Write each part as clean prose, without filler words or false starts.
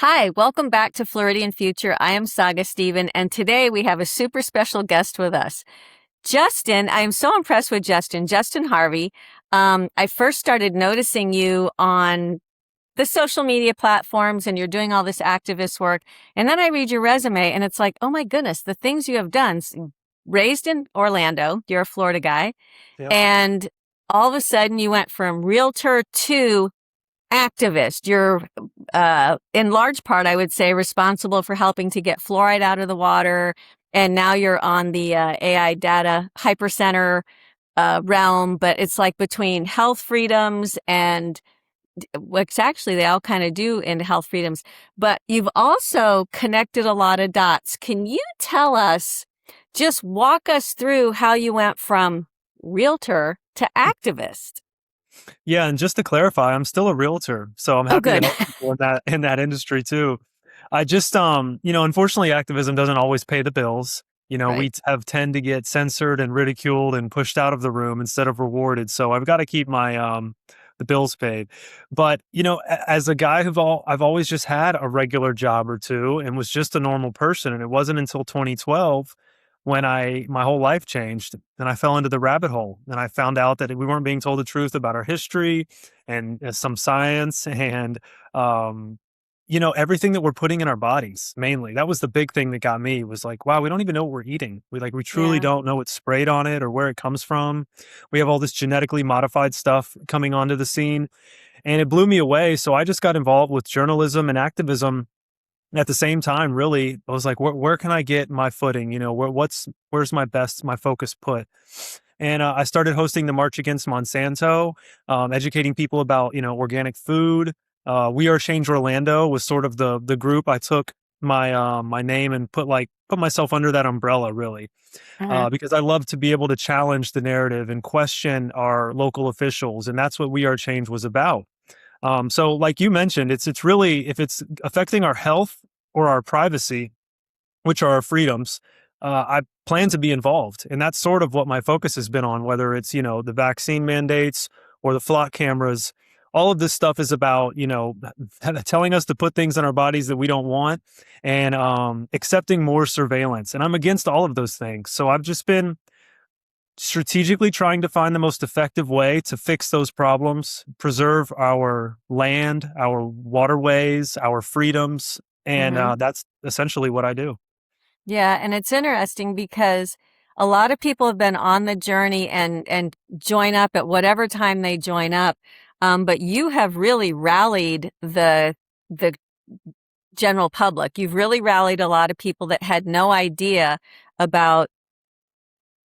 Hi, welcome back to Floridian Future. I am Saga Stevin, and today we have a super special guest with us. Justin, I am so impressed with Justin Harvey. I first started noticing you on the social media platforms and you're doing all this activist work. And then I read your resume and it's like, oh my goodness, the things you have done. Raised in Orlando, you're a Florida guy. Yep. And all of a sudden you went from realtor to activist. You're, in large part, I would say, responsible for helping to get fluoride out of the water. And now you're on the AI data hypercenter realm, but it's like between health freedoms and which actually they all kind of do in health freedoms. But you've also connected a lot of dots. Can you tell us, just walk us through how you went from realtor to activist? Yeah, and just to clarify, I'm still a realtor, so I'm Oh, happy to good. help people in that industry too. I just unfortunately activism doesn't always pay the bills. Right. We have tend to get censored and ridiculed and pushed out of the room instead of rewarded. So I've got to keep my the bills paid. But, as a guy I've always just had a regular job or two and was just a normal person, and it wasn't until 2012 when my whole life changed and I fell into the rabbit hole and I found out that we weren't being told the truth about our history and some science and everything that we're putting in our bodies. Mainly that was the big thing that got me, was like, wow, we don't even know what we're eating. We truly Yeah. don't know what's sprayed on it or where it comes from. We have all this genetically modified stuff coming onto the scene, and it blew me away. So I just got involved with journalism and activism at the same time. Really, I was like, where can I get my footing? Where's my focus put? And I started hosting the March Against Monsanto, educating people about, organic food. We Are Change Orlando was sort of the group. I took my name and put myself under that umbrella, really, Uh-huh. because I love to be able to challenge the narrative and question our local officials, and that's what We Are Change was about. So like you mentioned, it's really, if it's affecting our health or our privacy, which are our freedoms, I plan to be involved. And that's sort of what my focus has been on, whether it's, the vaccine mandates or the flock cameras. All of this stuff is about, telling us to put things in our bodies that we don't want, and accepting more surveillance. And I'm against all of those things. So I've just been strategically trying to find the most effective way to fix those problems, preserve our land, our waterways, our freedoms. And Hmm. that's essentially what I do. Yeah, and it's interesting because a lot of people have been on the journey and join up at whatever time they join up. But you have really rallied the general public. You've really rallied a lot of people that had no idea about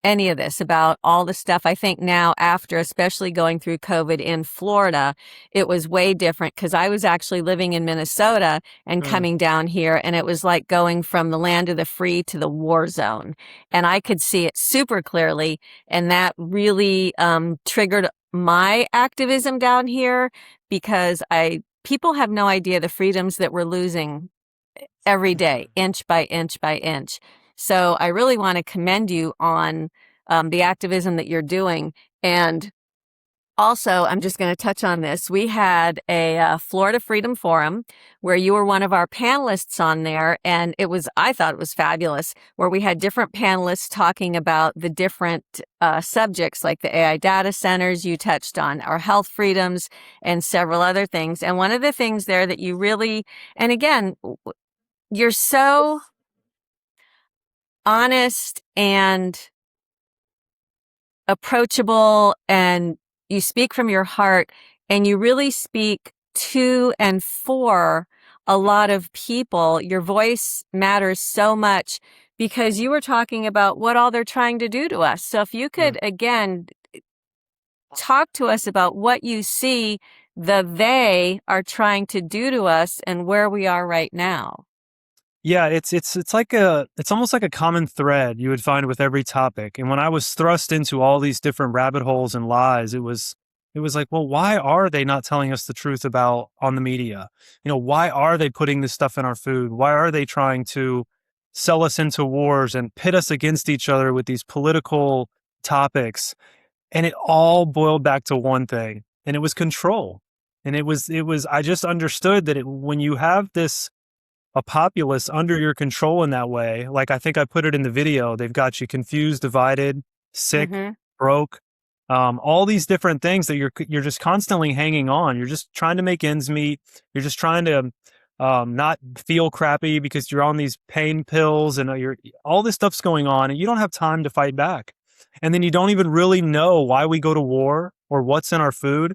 any of this, about all the stuff. I think now, after especially going through COVID in Florida, it was way different because I was actually living in Minnesota and Mm. coming down here, and it was like going from the land of the free to the war zone. And I could see it super clearly. And that really triggered my activism down here because people have no idea the freedoms that we're losing every day, inch by inch by inch. So I really want to commend you on the activism that you're doing. And also, I'm just going to touch on this. We had a Florida Freedom Forum where you were one of our panelists on there. And I thought it was fabulous, where we had different panelists talking about the different subjects, like the AI data centers. You touched on our health freedoms and several other things. And one of the things there that you really, and again, you're so honest and approachable, and you speak from your heart, and you really speak to and for a lot of people. Your voice matters so much because you were talking about what all they're trying to do to us. So if you Mm. could, again, talk to us about what you see they are trying to do to us and where we are right now. Yeah, it's almost like a common thread you would find with every topic. And when I was thrust into all these different rabbit holes and lies, it was like, well, why are they not telling us the truth about on the media? Why are they putting this stuff in our food? Why are they trying to sell us into wars and pit us against each other with these political topics? And it all boiled back to one thing, and it was control. And I just understood that when you have this a populace under your control in that way, like I think I put it in the video, they've got you confused, divided, sick, Mm-hmm. broke, all these different things that you're just constantly hanging on. You're just trying to make ends meet. You're just trying to not feel crappy because you're on these pain pills and you're all this stuff's going on, and you don't have time to fight back. And then you don't even really know why we go to war or what's in our food.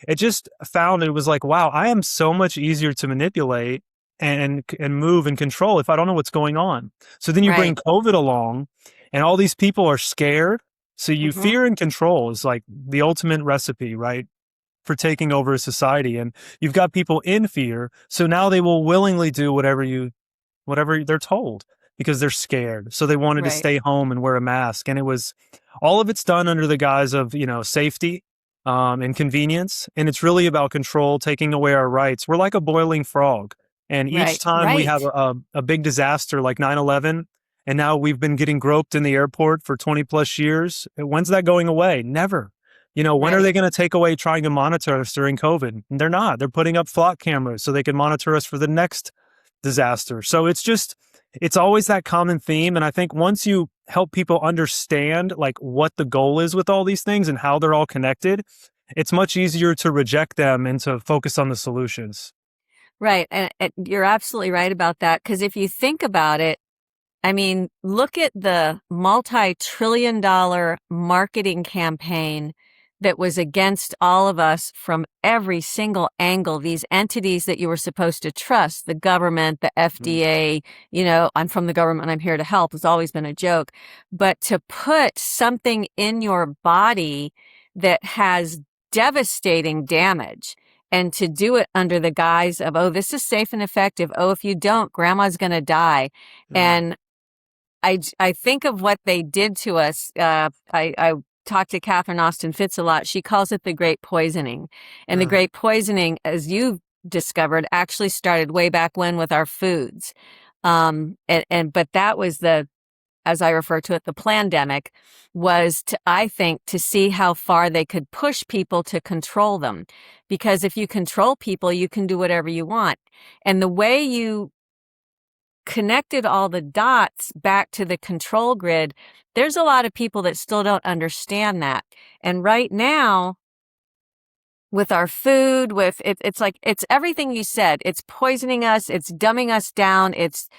It just found it was like, wow, I am so much easier to manipulate and move and control if I don't know what's going on. So then you bring Right. COVID along, and all these people are scared. So you Mm-hmm. fear and control is like the ultimate recipe, right, for taking over a society. And you've got people in fear, so now they will willingly do whatever they're told because they're scared. So they wanted to Right. stay home and wear a mask. And it was all of it's done under the guise of, safety, and convenience. And it's really about control, taking away our rights. We're like a boiling frog. And each Right. time we have Right. a big disaster like 9/11, and now we've been getting groped in the airport for 20 plus years. When's that going away? Never. When are Right. they going to take away trying to monitor us during COVID? They're not. They're putting up flock cameras so they can monitor us for the next disaster. So it's always that common theme. And I think once you help people understand like what the goal is with all these things and how they're all connected, it's much easier to reject them and to focus on the solutions. Right. And you're absolutely right about that. Because if you think about it, I mean, look at the multi-trillion-dollar marketing campaign that was against all of us from every single angle. These entities that you were supposed to trust, the government, the Mm, FDA, I'm from the government, I'm here to help, has always been a joke. But to put something in your body that has devastating damage, and to do it under the guise of, oh, this is safe and effective. Oh, if you don't, grandma's going to die. mm, And I think of what they did to us. I talk to Catherine Austin Fitz a lot. She calls it the Great Poisoning. And the mm, Great Poisoning, as you've discovered, actually started way back when with our foods. But that was as I refer to it, the plandemic, was I think, to see how far they could push people to control them. Because if you control people, you can do whatever you want. And the way you connected all the dots back to the control grid, there's a lot of people that still don't understand that. And right now, with our food, it's like, it's everything you said. It's poisoning us, it's dumbing us down, it's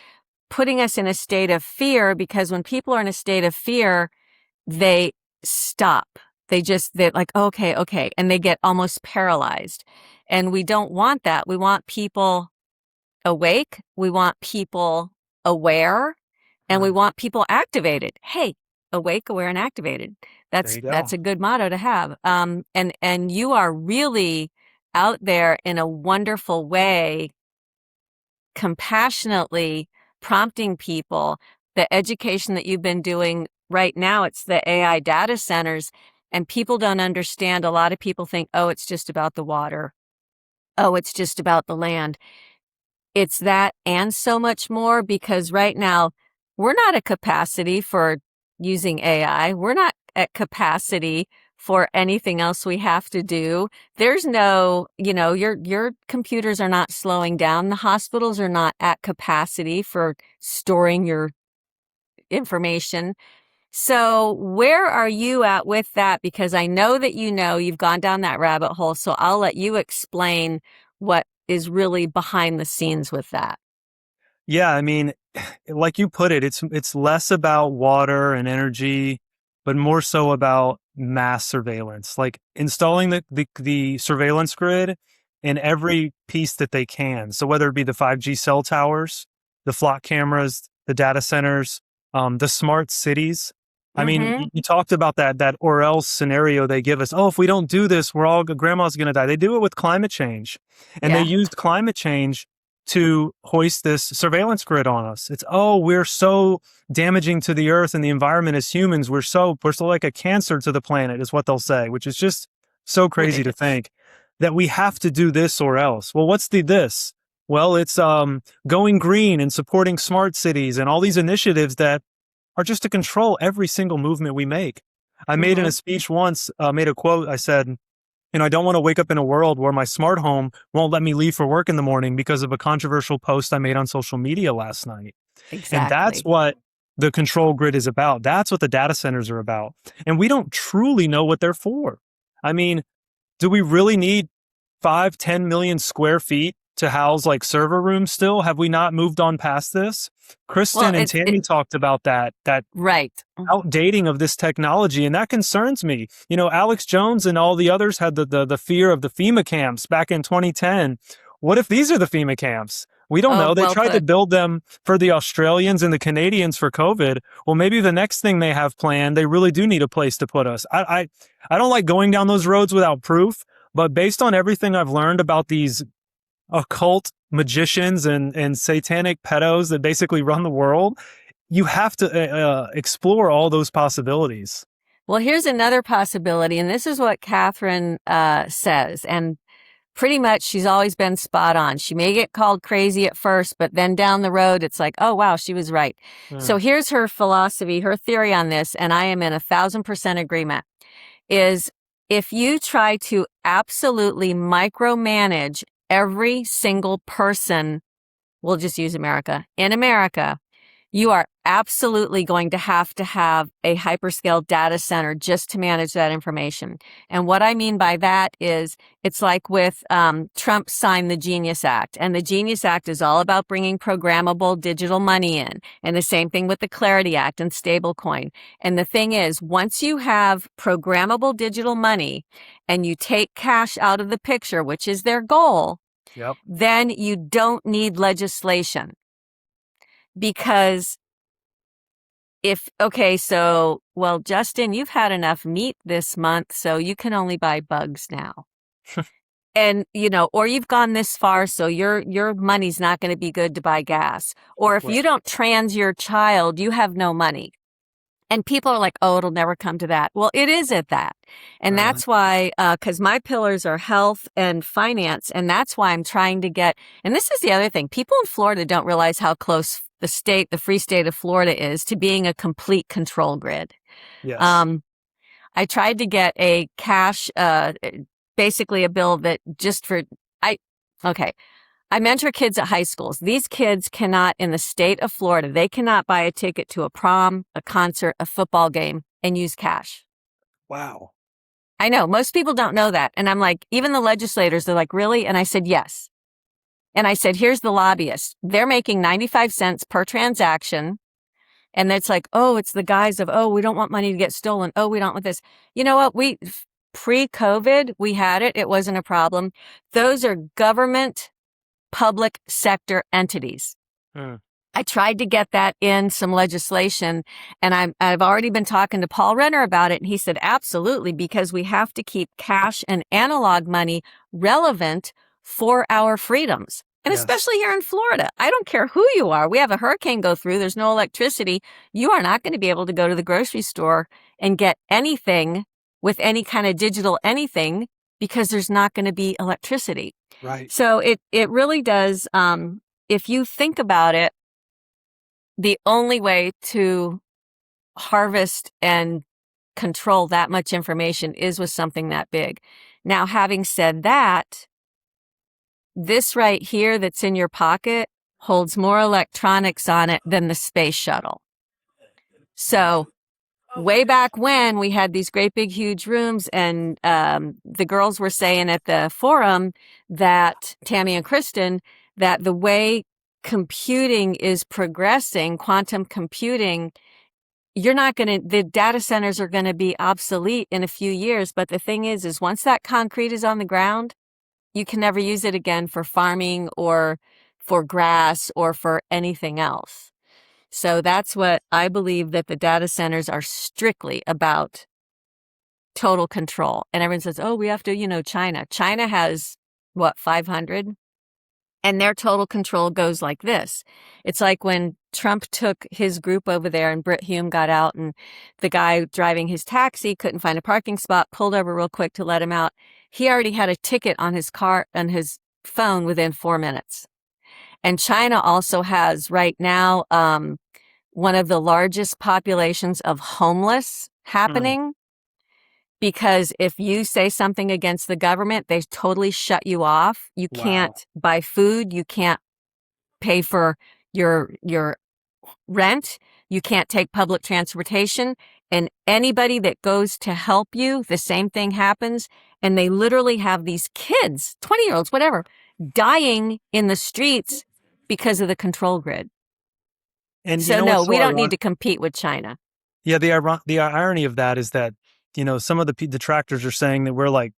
putting us in a state of fear, because when people are in a state of fear, they stop. They're like, okay, okay. And they get almost paralyzed. And we don't want that. We want people awake. We want people aware, and we mm. want people activated. Hey, awake, aware, and activated. There you That's go. a good motto to have. And you are really out there in a wonderful way, compassionately prompting people. The education that you've been doing right now, it's the AI data centers, and people don't understand. A lot of people think, oh, it's just about the water. Oh, it's just about the land. It's that and so much more, because right now we're not at capacity for using AI. We're not at capacity for anything else we have to do. There's no, your computers are not slowing down. The hospitals are not at capacity for storing your information. So where are you at with that? Because I know that you've gone down that rabbit hole. So I'll let you explain what is really behind the scenes with that. Yeah, I mean, like you put it, it's less about water and energy, but more so about mass surveillance, like installing the surveillance grid in every piece that they can. So whether it be the 5G cell towers, the flock cameras, the data centers, the smart cities. I mean, Mm-hmm. you talked about that or else scenario they give us. Oh, if we don't do this, grandma's going to die. They do it with climate change, and they Yeah. used climate change to hoist this surveillance grid on us. It's, oh, we're so damaging to the earth and the environment as humans. We're so like a cancer to the planet, is what they'll say, which is just so crazy to think that we have to do this or else. Well, what's this? Well, it's going green and supporting smart cities and all these initiatives that are just to control every single movement we make. I made in Mm-hmm. a speech once, made a quote. I said, I don't want to wake up in a world where my smart home won't let me leave for work in the morning because of a controversial post I made on social media last night. And that's Exactly. what the control grid is about. That's what the data centers are about. And we don't truly know what they're for. I mean, do we really need 5, 10 million square feet to house like server rooms still? Have we not moved on past this? Well, Kristen and it's it Tammy talked about that right. outdating of this technology, and that concerns me. Alex Jones and all the others had the fear of the FEMA camps back in 2010. What if these are the FEMA camps? We don't Oh, know. They well tried to put. build them for the Australians and the Canadians for COVID. Well, maybe the next thing they have planned, they really do need a place to put us. I don't like going down those roads without proof, but based on everything I've learned about these occult magicians and satanic pedos that basically run the world, you have to explore all those possibilities. Well, here's another possibility, and this is what Catherine says, and pretty much she's always been spot on. She may get called crazy at first, but then down the road, it's like, oh, wow, she was right. So Mm, here's her philosophy, her theory on this, and I am in 1,000% agreement, is if you try to absolutely micromanage every single person, we'll just use America, in America, you are absolutely going to have a hyperscale data center just to manage that information. And what I mean by that is it's like with Trump signed the Genius Act, and the Genius Act is all about bringing programmable digital money in. And the same thing with the Clarity Act and stablecoin. And the thing is, once you have programmable digital money and you take cash out of the picture, which is their goal, yep. then you don't need legislation. Because well, Justin, you've had enough meat this month, so you can only buy bugs now. And, or you've gone this far, so your money's not going to be good to buy gas. Or if Right. you don't trans your child, you have no money. And people are like, oh, it'll never come to that. Well, it is at that. And Uh, that's why, because my pillars are health and finance. And that's why I'm trying to get, and this is the other thing, people in Florida don't realize how close the free state of Florida is to being a complete control grid. yes. Um, I tried to get a cash, basically a bill that just for, okay. I mentor kids at high schools. These kids cannot, in the state of Florida, they cannot buy a ticket to a prom, a concert, a football game and use cash. Wow. I know most people don't know that. And I'm like, even the legislators, they're like, really? And I said, yes. And I said, here's the lobbyists. They're making 95 cents per transaction. And it's like, oh, it's the guise of, oh, we don't want money to get stolen. Oh, we don't want this. You know what? Pre-COVID, we had it. It wasn't a problem. Those are government public sector entities. Mm, I tried to get that in some legislation, and I've already been talking to Paul Renner about it, and he said, absolutely, because we have to keep cash and analog money relevant for our freedoms. And yes. especially here in Florida, I don't care who you are. We have a hurricane go through. There's no electricity. You are not going to be able to go to the grocery store and get anything with any kind of digital anything because there's not going to be electricity. Right. So it really does. If you think about it, the only way to harvest and control that much information is with something that big. Now, having said that, this right here that's in your pocket holds more electronics on it than the space shuttle. So way back when we had these great big huge rooms, and the girls were saying at the forum that Tammy and Kristen, that the way computing is progressing, quantum computing, the data centers are going to be obsolete in a few years. But the thing is once that concrete is on the ground, you can never use it again for farming or for grass or for anything else. So that's what I believe, that the data centers are strictly about total control. And everyone says, oh, we have to, China. China has, 500? And their total control goes like this. It's like when Trump took his group over there and Britt Hume got out, and the guy driving his taxi couldn't find a parking spot, pulled over real quick to let him out. He already had a ticket on his car, on his phone within 4 minutes. And China also has right now one of the largest populations of homeless Mm, happening, because if you say something against the government, they totally shut you off. You can't Wow. buy food. You can't pay for your rent. You can't take public transportation. And anybody that goes to help you, the same thing happens. And they literally have these kids, 20-year-olds, whatever, dying in the streets because of the control grid. And you So know no, what's we so don't need ironic? to compete with China. Yeah, the irony of that is that, some of the detractors are saying that we're like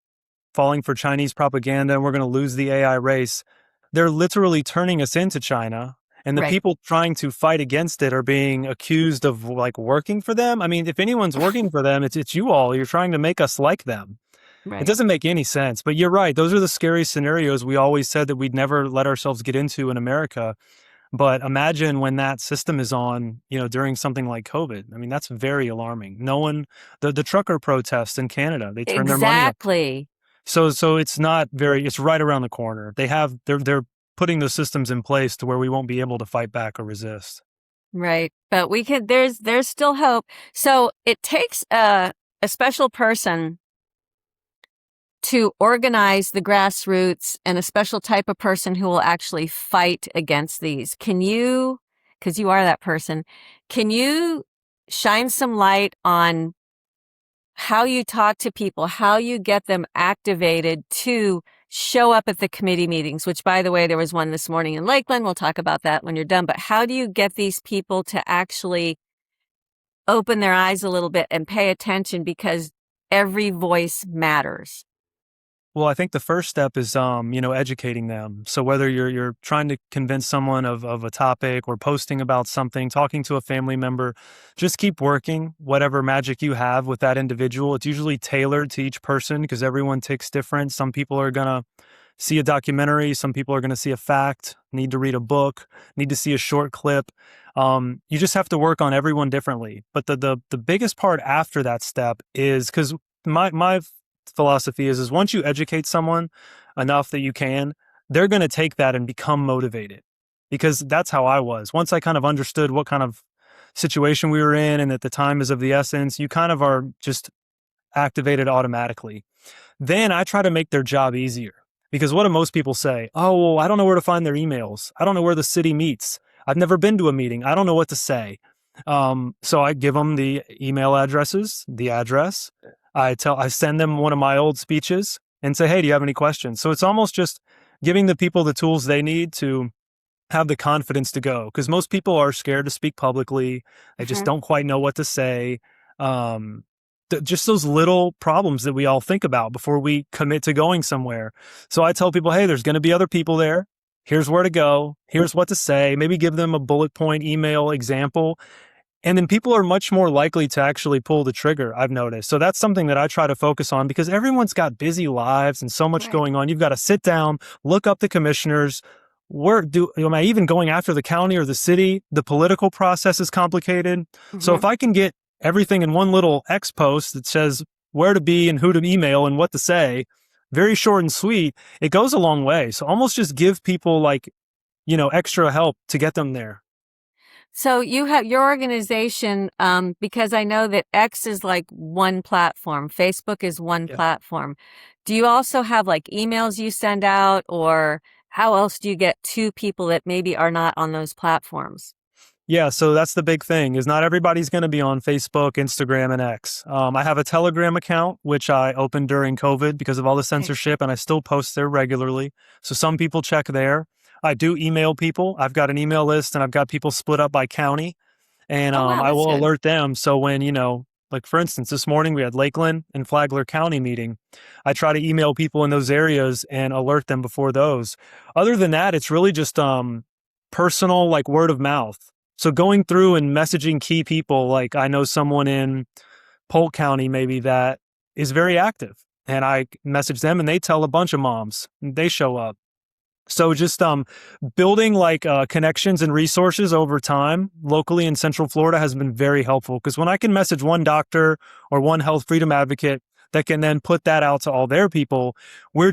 falling for Chinese propaganda and we're going to lose the AI race. They're literally turning us into China. And the Right, people trying to fight against it are being accused of like working for them. I mean, if anyone's working for them, it's you all. You're trying to make us like them. It right. doesn't make any sense. But you're right. Those are the scary scenarios we always said that we'd never let ourselves get into in America. But imagine when that system is on, during something like COVID. I mean, that's very alarming. No one, the trucker protests in Canada, they turn their money up. Exactly. So it's not it's right around the corner. They're putting those systems in place to where we won't be able to fight back or resist. Right. But we could, there's still hope. So it takes a special person to organize the grassroots and a special type of person who will actually fight against these. Can you, because you are that person, can you shine some light on how you talk to people, how you get them activated to show up at the committee meetings, which, by the way, there was one this morning in Lakeland. We'll talk about that when you're done. But how do you get these people to actually open their eyes a little bit and pay attention, because every voice matters? Well, I think the first step is, educating them. So whether you're trying to convince someone of a topic or posting about something, talking to a family member, just keep working whatever magic you have with that individual. It's usually tailored to each person because everyone ticks different. Some people are going to see a documentary. Some people are going to see a fact, need to read a book, need to see a short clip. You just have to work on everyone differently. But the biggest part after that step is because my philosophy is once you educate someone enough that you can, they're going to take that and become motivated, because that's how I was. Once I kind of understood what kind of situation we were in and that the time is of the essence, you kind of are just activated automatically. Then I try to make their job easier, because what do most people say? Oh, well, I don't know where to find their emails. I don't know where the city meets. I've never been to a meeting. I don't know what to say. So I give them the email addresses, the address. I send them one of my old speeches and say, hey, do you have any questions? So it's almost just giving the people the tools they need to have the confidence to go, because most people are scared to speak publicly. They just Mhm. don't quite know what to say. Um, just those little problems that we all think about before we commit to going somewhere. So I tell people, hey, there's going to be other people there. Here's where to go. Here's what to say. Maybe give them a bullet point email example. And then people are much more likely to actually pull the trigger, I've noticed. So that's something that I try to focus on, because everyone's got busy lives and so much Right. going on. You've got to sit down, look up the commissioners. Am I even going after the county or the city? The political process is complicated. So Mhm. if I can get everything in one little X post that says where to be and who to email and what to say, very short and sweet, it goes a long way. So almost just give people extra help to get them there. So you have your organization, because I know that X is like one platform, Facebook is one Yeah. platform. Do you also have like emails you send out, or how else do you get to people that maybe are not on those platforms? Yeah, so that's the big thing, is not everybody's going to be on Facebook, Instagram, and X. I have a Telegram account, which I opened during COVID because of all the Okay. censorship, and I still post there regularly. So some people check there. I do email people. I've got an email list, and I've got people split up by county, and Oh, wow, I that's will good. alert them. So when, like for instance, this morning we had Lakeland and Flagler County meeting. I try to email people in those areas and alert them before those. Other than that, it's really just personal, like word of mouth. So going through and messaging key people, like I know someone in Polk County maybe that is very active, and I message them and they tell a bunch of moms, and they show up. So just building connections and resources over time locally in Central Florida has been very helpful, because when I can message one doctor or one health freedom advocate that can then put that out to all their people, we're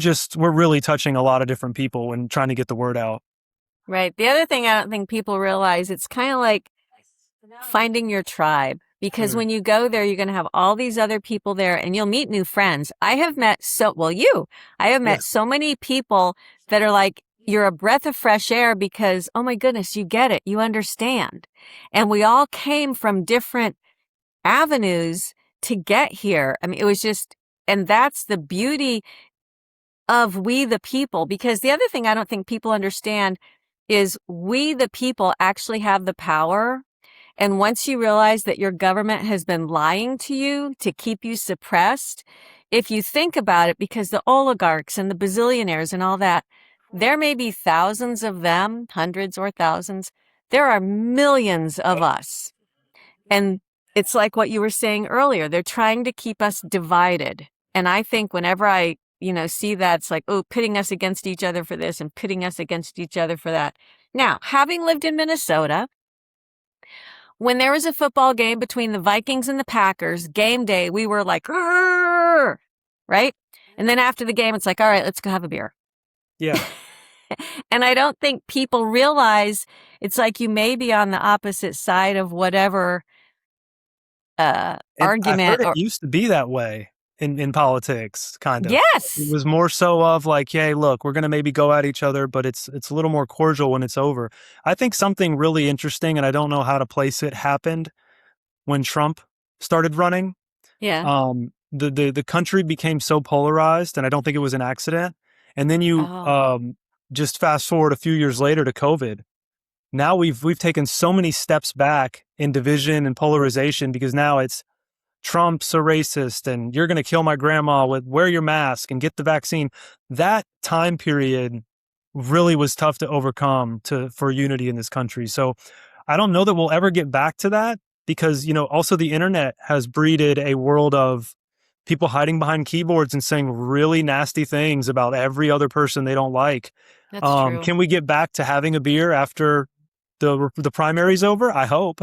really touching a lot of different people and trying to get the word out. Right. The other thing I don't think people realize, it's kind of like finding your tribe, because Mm. when you go there, you're going to have all these other people there and you'll meet new friends. I have met I have Yeah. met so many people that are like, you're a breath of fresh air because, oh my goodness, you get it. You understand. And we all came from different avenues to get here. I mean, it was just, and that's the beauty of we the people, because the other thing I don't think people understand is we the people actually have the power. And once you realize that your government has been lying to you to keep you suppressed, if you think about it, because the oligarchs and the bazillionaires and all that, there may be thousands of them, hundreds or thousands. There are millions of us. And it's like what you were saying earlier. They're trying to keep us divided. And I think whenever I, see that, it's like, oh, pitting us against each other for this and pitting us against each other for that. Now, having lived in Minnesota, when there was a football game between the Vikings and the Packers, game day, we were like, "Arr!" Right? And then after the game, it's like, all right, let's go have a beer. Yeah. And I don't think people realize it's like you may be on the opposite side of whatever And I've argument heard it or used to be that way in politics, kind of. It yes. was more so of like, "Hey, look, we're gonna maybe go at each other, but it's a little more cordial when it's over." I think something really interesting, and I don't know how to place it, happened when Trump started running. Yeah. The country became so polarized, and I don't think it was an accident. And then you, Oh, just fast forward a few years later to COVID. Now we've taken so many steps back in division and polarization because now it's Trump's a racist and you're going to kill my grandma with wear your mask and get the vaccine. That time period really was tough to overcome for unity in this country. So I don't know that we'll ever get back to that because, also the internet has breeded a world of people hiding behind keyboards and saying really nasty things about every other person they don't like. that's true. Can we get back to having a beer after the primary's over? I hope.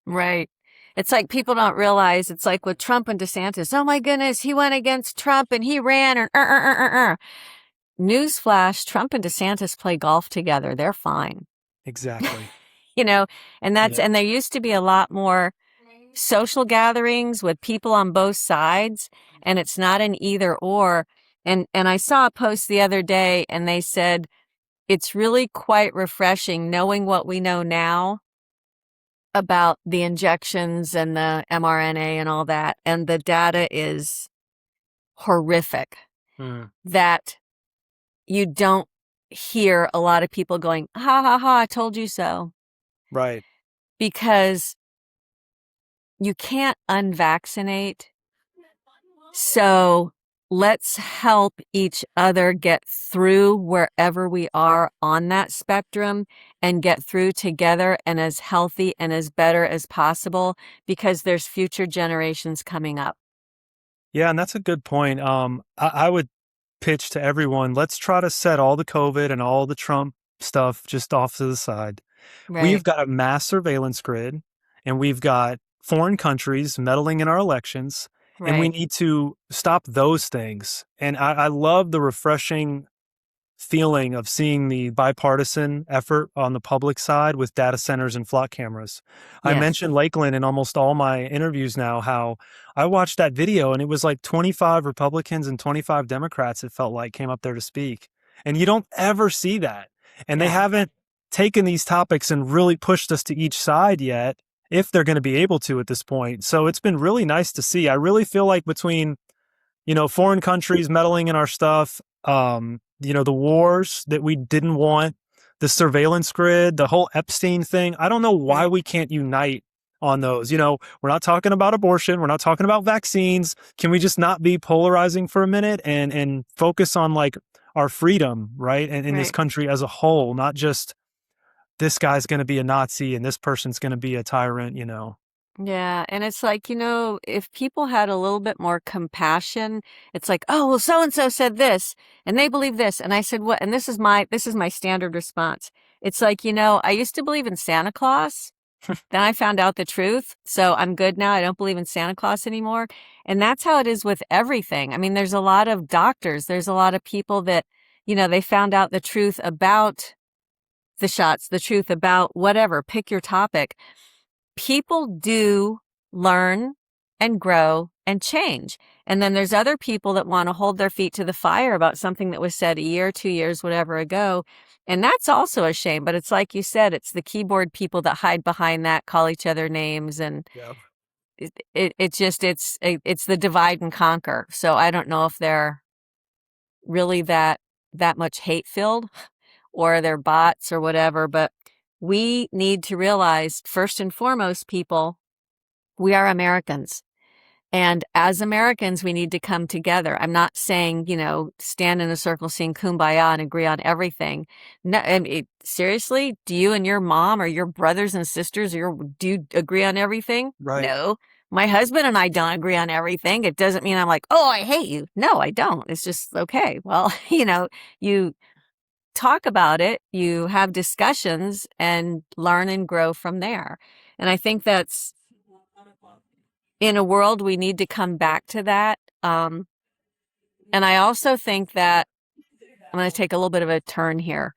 Right. It's like people don't realize it's like with Trump and DeSantis. Oh my goodness, he went against Trump and he ran and. Newsflash, Trump and DeSantis play golf together. They're fine. Exactly. You know, Yeah. and there used to be a lot more social gatherings with people on both sides, and it's not an either or. And I saw a post the other day and they said it's really quite refreshing knowing what we know now about the injections and the mRNA and all that. And the data is horrific Mm, that you don't hear a lot of people going, ha ha ha, I told you so. right. Because you can't unvaccinate. So let's help each other get through wherever we are on that spectrum and get through together and as healthy and as better as possible because there's future generations coming up. Yeah, and that's a good point. I would pitch to everyone, let's try to set all the COVID and all the Trump stuff just off to the side. Right. We've got a mass surveillance grid and we've got foreign countries meddling in our elections, and we Right. need to stop those things. And I love the refreshing feeling of seeing the bipartisan effort on the public side with data centers and flock cameras. I Yes. mentioned Lakeland in almost all my interviews now, how I watched that video and it was like 25 Republicans and 25 Democrats, it felt like, came up there to speak. And you don't ever see that. And they Yeah. haven't taken these topics and really pushed us to each side yet, if they're going to be able to at this point. So it's been really nice to see. I really feel like between foreign countries meddling in our stuff, the wars that we didn't want, the surveillance grid, the whole Epstein thing. I don't know why Right. we can't unite on those. We're not talking about abortion. We're not talking about vaccines. Can we just not be polarizing for a minute and focus on like our freedom, right? And in this Right. country as a whole, not just this guy's going to be a Nazi and this person's going to be a tyrant. Yeah, and it's like, if people had a little bit more compassion, it's like, oh, well, so and so said this and they believe this. And I said, what? And this is my standard response. It's like, I used to believe in Santa Claus. Then I found out the truth. So I'm good now. I don't believe in Santa Claus anymore. And that's how it is with everything. I mean, there's a lot of doctors, there's a lot of people that, they found out the truth about the shots, the truth about whatever, pick your topic. People do learn and grow and change. And then there's other people that want to hold their feet to the fire about something that was said a year, 2 years, whatever ago. And that's also a shame. But it's like you said, it's the keyboard people that hide behind that, call each other names, and Yeah. it's the divide and conquer. So I don't know if they're really that much hate filled, or they're bots or whatever, but we need to realize, first and foremost, people, we are Americans. And as Americans, we need to come together. I'm not saying, stand in a circle, sing kumbaya and agree on everything. No, seriously, do you and your mom or your brothers and sisters, do you agree on everything? Right. No. My husband and I don't agree on everything. It doesn't mean I'm like, oh, I hate you. No, I don't. It's just, okay, well, you talk about it, you have discussions, and learn and grow from there. And I think that's, in a world, we need to come back to that. And I also think that, I'm going to take a little bit of a turn here.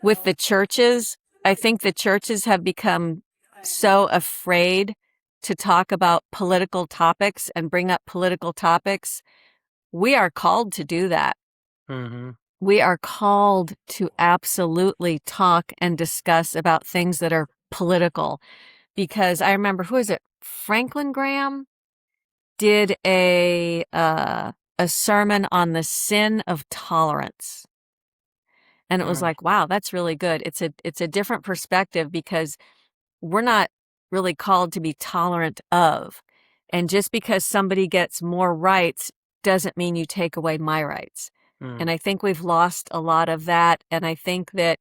With the churches, I think the churches have become so afraid to talk about political topics and bring up political topics. We are called to do that. Mm-hmm. We are called to absolutely talk and discuss about things that are political. Because I remember, who is it? Franklin Graham did a sermon on the sin of tolerance. And it was like, wow, that's really good. It's a different perspective, because we're not really called to be tolerant of. And just because somebody gets more rights doesn't mean you take away my rights. And I think we've lost a lot of that. And I think that,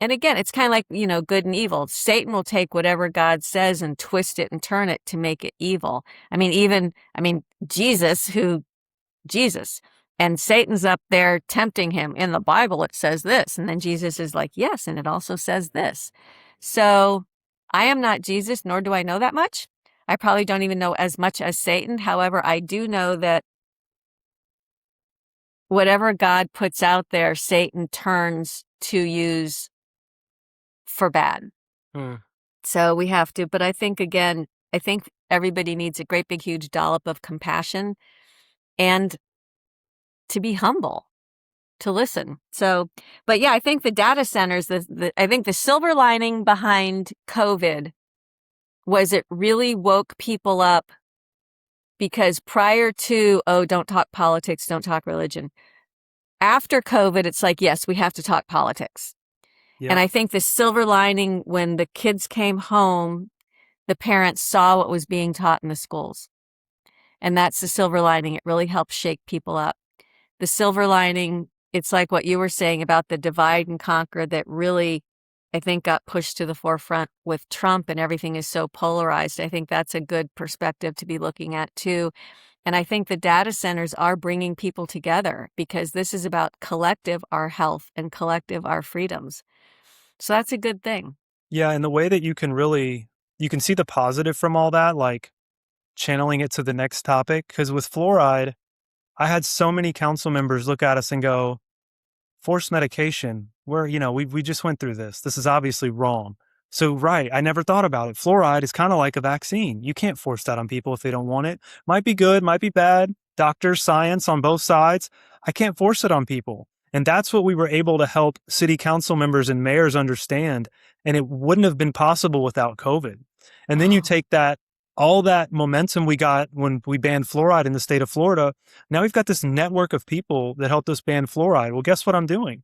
and again, it's kind of like, good and evil. Satan will take whatever God says and twist it and turn it to make it evil. Jesus, and Satan's up there tempting him. In the Bible, it says this. And then Jesus is like, yes, and it also says this. So I am not Jesus, nor do I know that much. I probably don't even know as much as Satan. However, I do know that whatever God puts out there, Satan turns to use for bad. So we have to, but I think everybody needs a great big huge dollop of compassion, and to be humble, to listen. So, but yeah, I think the data centers, I think the silver lining behind COVID was it really woke people up, because prior to, don't talk politics, don't talk religion. After COVID, it's like, yes, we have to talk politics. Yep. And I think the silver lining, when the kids came home, the parents saw what was being taught in the schools. And that's the silver lining. It really helps shake people up. The silver lining, it's like what you were saying about the divide and conquer that really, I think, got pushed to the forefront with Trump, and everything is so polarized. I think that's a good perspective to be looking at too. And I think the data centers are bringing people together, because this is about collective our health and collective our freedoms. So that's a good thing. Yeah, and the way that you can see the positive from all that, like channeling it to the next topic. Because with fluoride, I had so many council members look at us and go, forced medication, we just went through this. This is obviously wrong. So, right, I never thought about it. Fluoride is kind of like a vaccine. You can't force that on people if they don't want it. Might be good, might be bad. Doctors, science on both sides. I can't force it on people. And that's what we were able to help city council members and mayors understand. And it wouldn't have been possible without COVID. And then you take all that momentum we got when we banned fluoride in the state of Florida. Now we've got this network of people that helped us ban fluoride. Well, guess what I'm doing?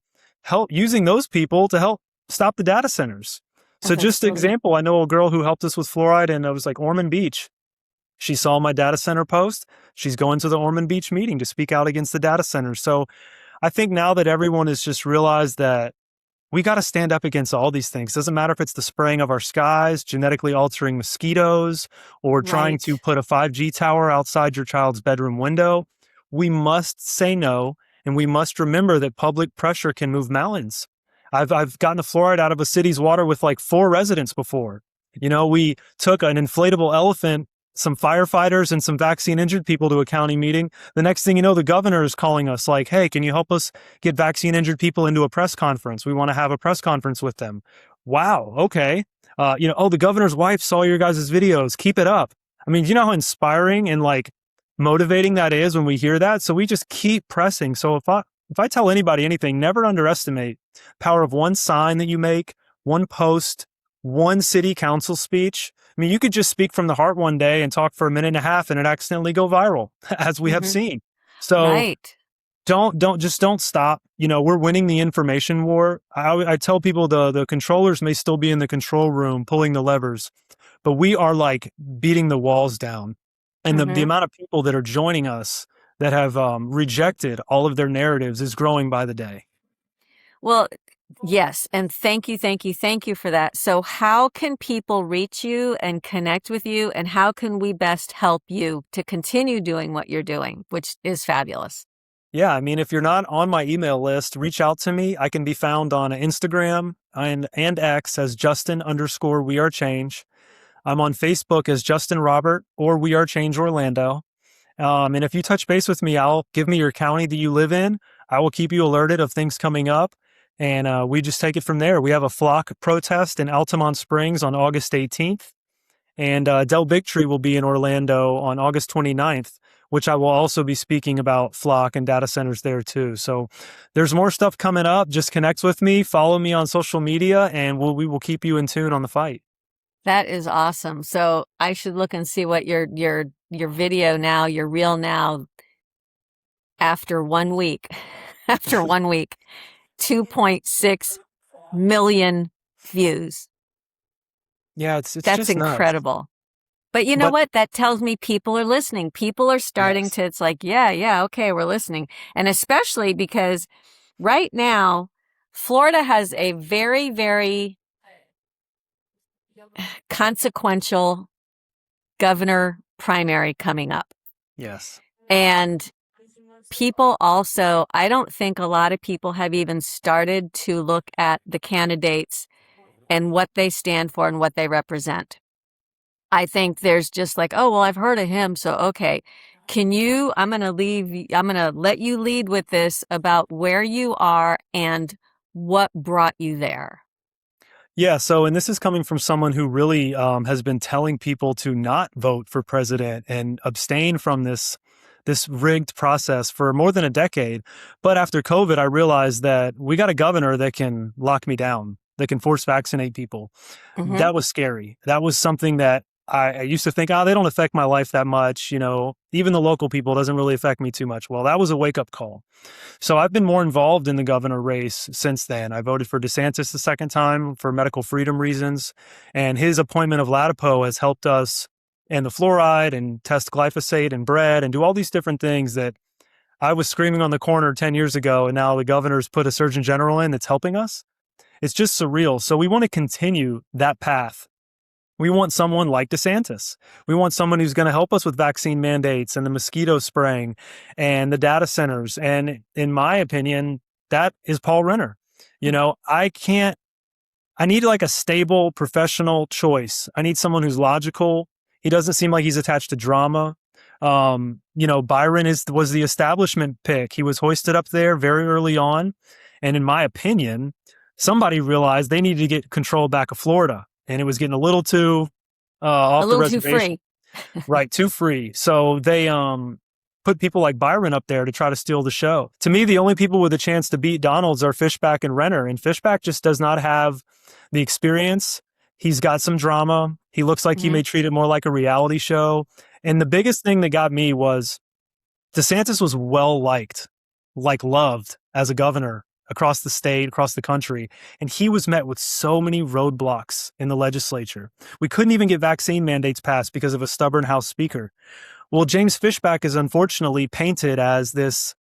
Using those people to help stop the data centers. So just an example, I know a girl who helped us with fluoride, and it was like Ormond Beach. She saw my data center post. She's going to the Ormond Beach meeting to speak out against the data centers. So I think now that everyone has just realized that we got to stand up against all these things. Doesn't matter if it's the spraying of our skies, genetically altering mosquitoes, or trying to put a 5G tower outside your child's bedroom window. We must say no, and we must remember that public pressure can move mountains. I've gotten a fluoride out of a city's water with like 4 residents before. We took an inflatable elephant, some firefighters, and some vaccine injured people to a county meeting. The next thing you know, the governor is calling us like, hey, can you help us get vaccine injured people into a press conference? We want to have a press conference with them. Wow. Okay. The governor's wife saw your guys' videos. Keep it up. I mean, you know how inspiring and like motivating that is when we hear that? So we just keep pressing. So if I tell anybody anything, never underestimate power of one sign that you make, one post, one city council speech. I mean, you could just speak from the heart one day and talk for a minute and a half and it accidentally go viral, as we have Hmm. seen. So Right. don't stop. You know, we're winning the information war. I tell people the controllers may still be in the control room pulling the levers, but we are like beating the walls down. And the Hmm. amount of people that are joining us that have rejected all of their narratives is growing by the day. Well, yes. And thank you, thank you, thank you for that. So, how can people reach you and connect with you? And how can we best help you to continue doing what you're doing, which is fabulous? Yeah, I mean, if you're not on my email list, reach out to me. I can be found on Instagram and X as Justin_We Are Change. I'm on Facebook as Justin Robert or We Are Change Orlando. And if you touch base with me, I'll give me your county that you live in. I will keep you alerted of things coming up. And we just take it from there. We have a flock protest in Altamont Springs on August 18th. And Del Bigtree will be in Orlando on August 29th, which I will also be speaking about flock and data centers there too. So there's more stuff coming up. Just connect with me, follow me on social media, and we will keep you in tune on the fight. That is awesome. So I should look and see what your video now, your reel now after 1 week. After 1 week, 2.6 million views. Yeah, it's That's just nuts. incredible. But you know But what? That tells me people are listening. People are starting yes, to, it's like, yeah, yeah, okay, we're listening. And especially because right now, Florida has a very, very consequential governor primary coming up. yes. And people also, I don't think a lot of people have even started to look at the candidates and what they stand for and what they represent. I think there's just like, oh, well, I've heard of him. So, okay. I'm going to let you lead with this about where you are and what brought you there. Yeah. So, and this is coming from someone who really has been telling people to not vote for president and abstain from this rigged process for more than a decade. But after COVID, I realized that we got a governor that can lock me down, that can force vaccinate people. Hmm. That was scary. That was something that I used to think, oh, they don't affect my life that much. You know, even the local people doesn't really affect me too much. Well, that was a wake up call. So I've been more involved in the governor race since then. I voted for DeSantis the second time for medical freedom reasons, and his appointment of Latipo has helped us and the fluoride and test glyphosate and bread and do all these different things that I was screaming on the corner 10 years ago, and now the governor's put a surgeon general in that's helping us. It's just surreal. So we want to continue that path. We want someone like DeSantis. We want someone who's going to help us with vaccine mandates and the mosquito spraying and the data centers. And in my opinion, that is Paul Renner. You know, I need like a stable professional choice. I need someone who's logical. He doesn't seem like he's attached to drama. You know, Byron was the establishment pick. He was hoisted up there very early on. And in my opinion, somebody realized they needed to get control back of Florida. And it was getting a little too A off the little too reservation. free. Right, too free. So they put people like Byron up there to try to steal the show. To me, the only people with a chance to beat Donalds are Fishback and Renner, and Fishback just does not have the experience. He's got some drama. He looks like he Hmm. may treat it more like a reality show. And the biggest thing that got me was DeSantis was well liked, like loved as a governor across the state, across the country. And he was met with so many roadblocks in the legislature. We couldn't even get vaccine mandates passed because of a stubborn House Speaker. Well, James Fishback is unfortunately painted as this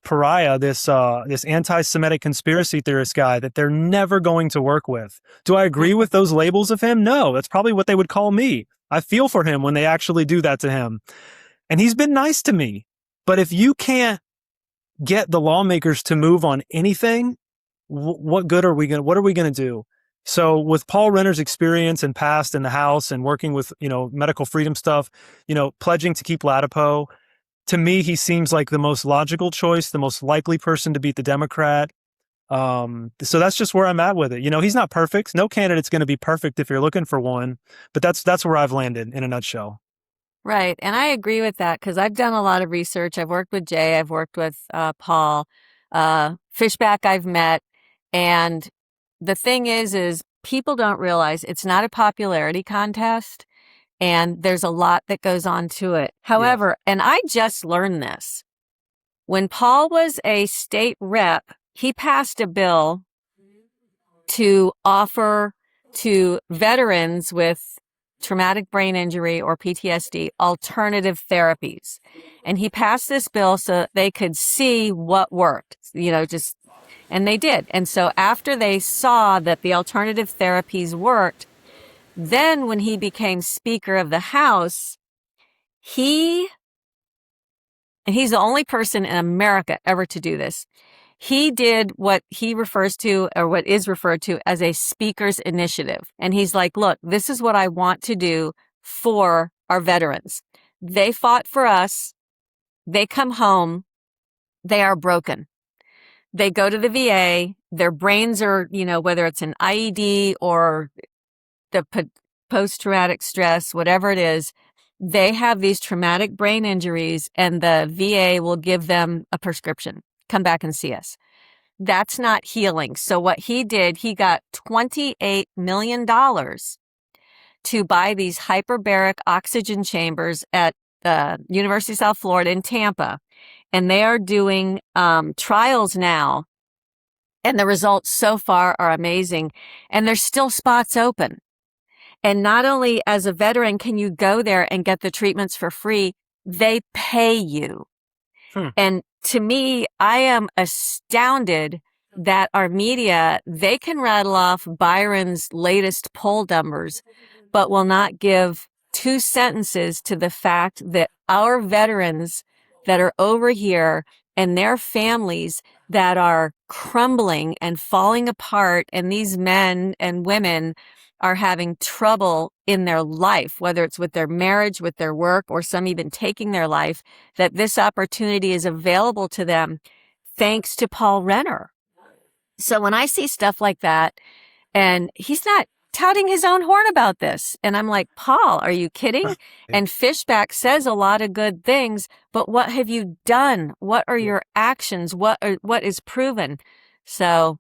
pariah, this anti-Semitic conspiracy theorist guy that they're never going to work with. Do I agree with those labels of him? No, that's probably what they would call me. I feel for him when they actually do that to him. And he's been nice to me. But if you can't get the lawmakers to move on anything, what are we going to do? So with Paul Renner's experience and past in the House and working with, you know, medical freedom stuff, you know, pledging to keep Latipo, to me, he seems like the most logical choice, the most likely person to beat the Democrat. So that's just where I'm at with it. He's not perfect. No candidate's going to be perfect if you're looking for one, but that's where I've landed in a nutshell. Right. And I agree with that because I've done a lot of research. I've worked with Jay, I've worked with Paul, Fishback I've met. And the thing is people don't realize it's not a popularity contest and there's a lot that goes on to it. Yeah. However, and I just learned this, when Paul was a state rep, he passed a bill to offer to veterans with traumatic brain injury or PTSD alternative therapies. And he passed this bill so that they could see what worked, and they did. And so after they saw that the alternative therapies worked, then when he became Speaker of the House, and he's the only person in America ever to do this. He did what he refers to, or what is referred to as a speaker's initiative. And he's like, look, this is what I want to do for our veterans. They fought for us. They come home. They are broken. They go to the VA. Their brains are, whether it's an IED or the post-traumatic stress, whatever it is, they have these traumatic brain injuries and the VA will give them a prescription. Come back and see us. That's not healing. So what he did, he got $28 million to buy these hyperbaric oxygen chambers at the University of South Florida in Tampa. And they are doing trials now. And the results so far are amazing. And there's still spots open. And not only as a veteran can you go there and get the treatments for free, they pay you. And to me, I am astounded that our media, they can rattle off Byron's latest poll numbers, but will not give 2 sentences to the fact that our veterans that are over here and their families that are crumbling and falling apart, and these men and women are having trouble in their life, whether it's with their marriage, with their work, or some even taking their life, that this opportunity is available to them thanks to Paul Renner. So when I see stuff like that, and he's not touting his own horn about this, and I'm like, Paul, are you kidding? And Fishback says a lot of good things, but what have you done? What are your actions? What is proven? So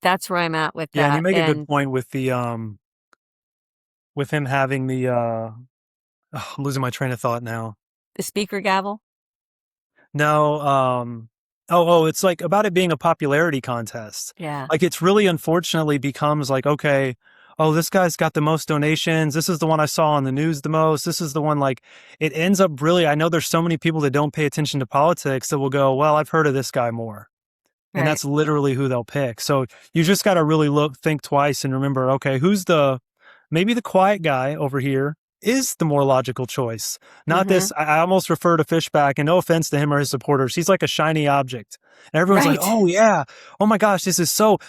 that's where I'm at with that. Yeah, and you make a good point with the with him having the I'm losing my train of thought now. The speaker gavel? No, it's like about it being a popularity contest. Yeah. Like it's really unfortunately becomes like, okay, oh, this guy's got the most donations. This is the one I saw on the news the most. This is the one, like, it ends up really, I know there's so many people that don't pay attention to politics that will go, well, I've heard of this guy more. And Right. that's literally who they'll pick. So you just got to really think twice and remember, okay, maybe the quiet guy over here is the more logical choice. Not this, I almost refer to Fishback, and no offense to him or his supporters, he's like a shiny object. And everyone's like, oh yeah, oh my gosh,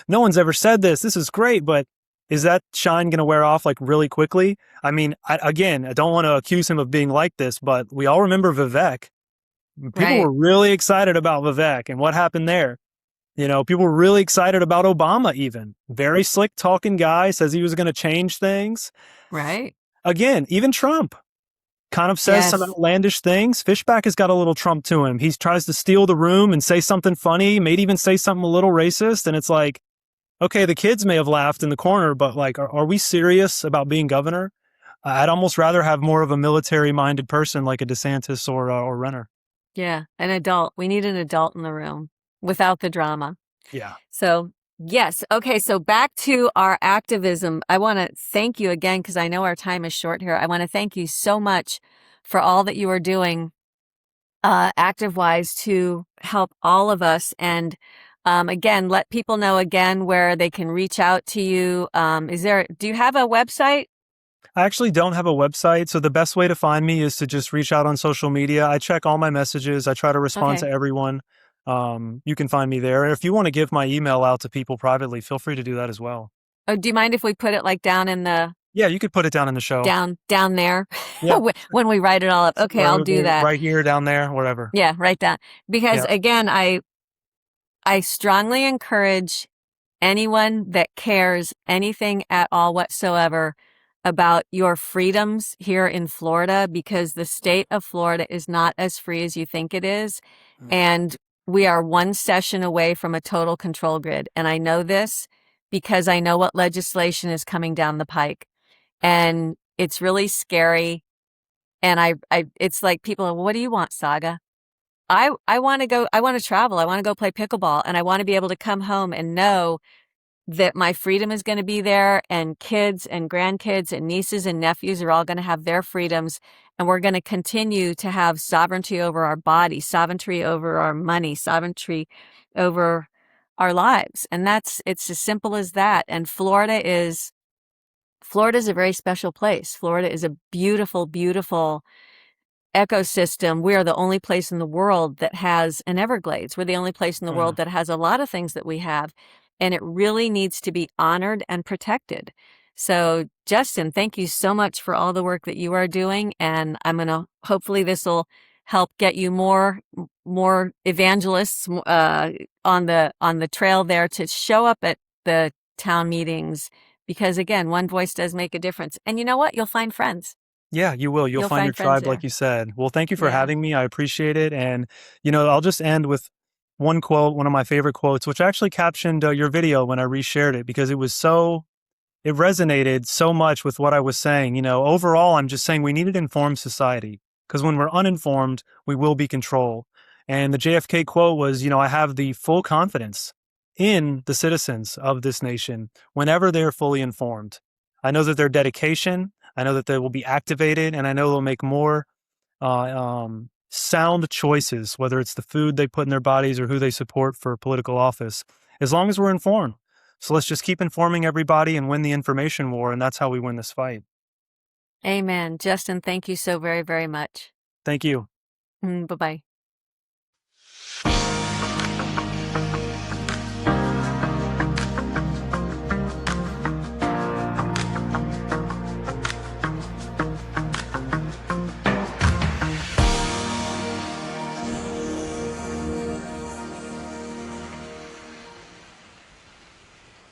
no one's ever said this. This is great. But is that shine going to wear off like really quickly? I mean, I don't want to accuse him of being like this, but we all remember Vivek. People were really excited about Vivek and what happened there. People were really excited about Obama even. Very slick talking guy, says he was going to change things. Right. Again, even Trump kind of says some outlandish things. Fishback has got a little Trump to him. He tries to steal the room and say something funny, maybe even say something a little racist. And it's like, okay, the kids may have laughed in the corner, but like, are we serious about being governor? I'd almost rather have more of a military-minded person like a DeSantis or Renner. Yeah, an adult. We need an adult in the room without the drama. Yeah. So, yes. Okay, so back to our activism. I want to thank you again because I know our time is short here. I want to thank you so much for all that you are doing active-wise to help all of us. And again, let people know again where they can reach out to you. Do you have a website? I actually don't have a website, so the best way to find me is to just reach out on social media. I check all my messages. I try to respond to everyone. You can find me there. And if you want to give my email out to people privately, feel free to do that as well. Oh, do you mind if we put it like down in the... Yeah, you could put it down in the show. Down there? Yeah. When we write it all up. Okay, I'll do that. Right here, down there, whatever. Yeah, write that. Because again, I strongly encourage anyone that cares anything at all whatsoever about your freedoms here in Florida, because the state of Florida is not as free as you think it is. And we are one session away from a total control grid. And I know this because I know what legislation is coming down the pike. And it's really scary. And it's like people are, what do you want, Saga? I want to go, I want to travel. I want to go play pickleball, and I want to be able to come home and know that my freedom is going to be there, and kids and grandkids and nieces and nephews are all going to have their freedoms. And we're going to continue to have sovereignty over our body, sovereignty over our money, sovereignty over our lives. And it's as simple as that. And Florida is a very special place. Florida is a beautiful, beautiful ecosystem. We are the only place in the world that has an Everglades. We're the only place in the world that has a lot of things that we have, and it really needs to be honored and protected. So, Justin, thank you so much for all the work that you are doing, and hopefully this will help get you more evangelists on the trail there to show up at the town meetings, because again, one voice does make a difference. And you know what? You'll find friends. Yeah, you will. You'll find your Friends tribe, like there. you said. Well, thank you for Yeah. having me. I appreciate it. And, I'll just end with one quote, one of my favorite quotes, which actually captioned your video when I reshared it, because it resonated so much with what I was saying. Overall, I'm just saying we need an informed society, because when we're uninformed, we will be controlled. And the JFK quote was, I have the full confidence in the citizens of this nation whenever they're fully informed. I know that their dedication, I know that they will be activated, and I know they'll make more sound choices, whether it's the food they put in their bodies or who they support for political office, as long as we're informed. So let's just keep informing everybody and win the information war, and that's how we win this fight. Amen. Justin, thank you so very, very much. Thank you. Bye-bye.